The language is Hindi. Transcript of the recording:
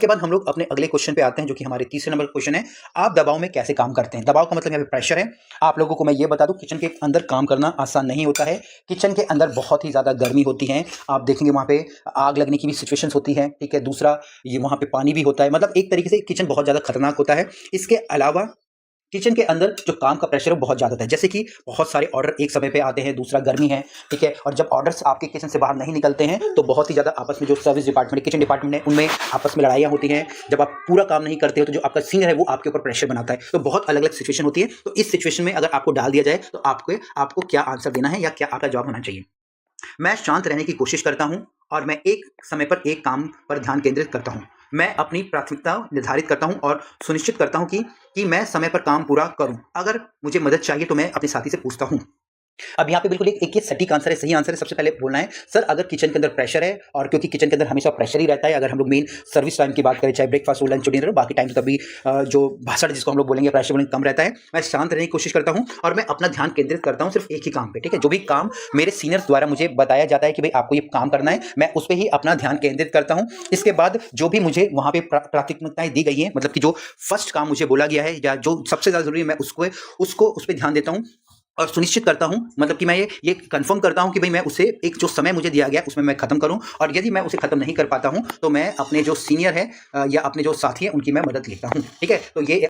के बाद हम लोग अपने अगले क्वेश्चन पे आते हैं, जो कि हमारे तीसरे नंबर क्वेश्चन है। आप दबाव में कैसे काम करते हैं? दबाव का मतलब यहाँ पे प्रेशर है। आप लोगों को मैं ये बता दूं, किचन के अंदर काम करना आसान नहीं होता है। किचन के अंदर बहुत ही ज़्यादा गर्मी होती है। आप देखेंगे वहाँ पे आग लगने की भी सिचुएशंस होती है, ठीक है। दूसरा, ये वहाँ पे पानी भी होता है। मतलब एक तरीके से किचन बहुत ज़्यादा खतरनाक होता है। इसके अलावा किचन के अंदर जो काम का प्रेशर है वो बहुत ज़्यादा होता है। जैसे कि बहुत सारे ऑर्डर एक समय पे आते हैं, दूसरा गर्मी है, ठीक है। और जब ऑर्डर्स आपके किचन से बाहर नहीं निकलते हैं तो बहुत ही ज़्यादा आपस में जो सर्विस डिपार्टमेंट, किचन डिपार्टमेंट है, उनमें आपस में लड़ाइयाँ होती हैं। जब आप पूरा काम नहीं करते हो तो जो आपका सीनियर है वो आपके ऊपर प्रेशर बनाता है। तो बहुत अलग अलग सिचुएशन होती है। तो इस सिचुएशन में अगर आपको डाल दिया जाए तो आपको क्या आंसर देना है या क्या आपका जवाब होना चाहिए? मैं शांत रहने की कोशिश करता हूँ और मैं एक समय पर एक काम पर ध्यान केंद्रित करता हूँ। मैं अपनी प्राथमिकता निर्धारित करता हूँ और सुनिश्चित करता हूँ कि मैं समय पर काम पूरा करूँ। अगर मुझे मदद चाहिए तो मैं अपने साथी से पूछता हूँ। अब यहाँ पे बिल्कुल एक ये सटीक आंसर है, सही आंसर है। सबसे पहले बोलना है सर, अगर किचन के अंदर प्रेशर है, और क्योंकि किचन के अंदर हमेशा प्रेशर ही रहता है। अगर हम लोग मेन सर्विस टाइम की बात करें, चाहे ब्रेकफास्ट हो, लंच हो, डिनर हो, बाकी टाइम तो तभी जो भाषण जिसको हम लोग बोलेंगे, प्रेशर बोलेंगे, कम रहता है। मैं शांत रहने की कोशिश करता हूँ और मैं अपना ध्यान केंद्रित करता हूँ सिर्फ एक ही काम पे, ठीक है। जो भी काम मेरे सीनियर्स द्वारा मुझे बताया जाता है कि भाई आपको ये काम करना है, मैं उस पर ही अपना ध्यान केंद्रित करता हूँ। इसके बाद जो भी मुझे वहाँ पे प्राथमिकताएं दी गई हैं, मतलब कि जो फर्स्ट काम मुझे बोला गया है या जो सबसे ज़्यादा जरूरी है, मैं उस पर ध्यान देता हूँ और सुनिश्चित करता हूँ, मतलब कि मैं ये कंफर्म करता हूँ कि भाई मैं उसे एक जो समय मुझे दिया गया उसमें मैं खत्म करूँ। और यदि मैं उसे खत्म नहीं कर पाता हूँ तो मैं अपने जो सीनियर है या अपने जो साथी है उनकी मैं मदद लेता हूँ, ठीक है। तो ये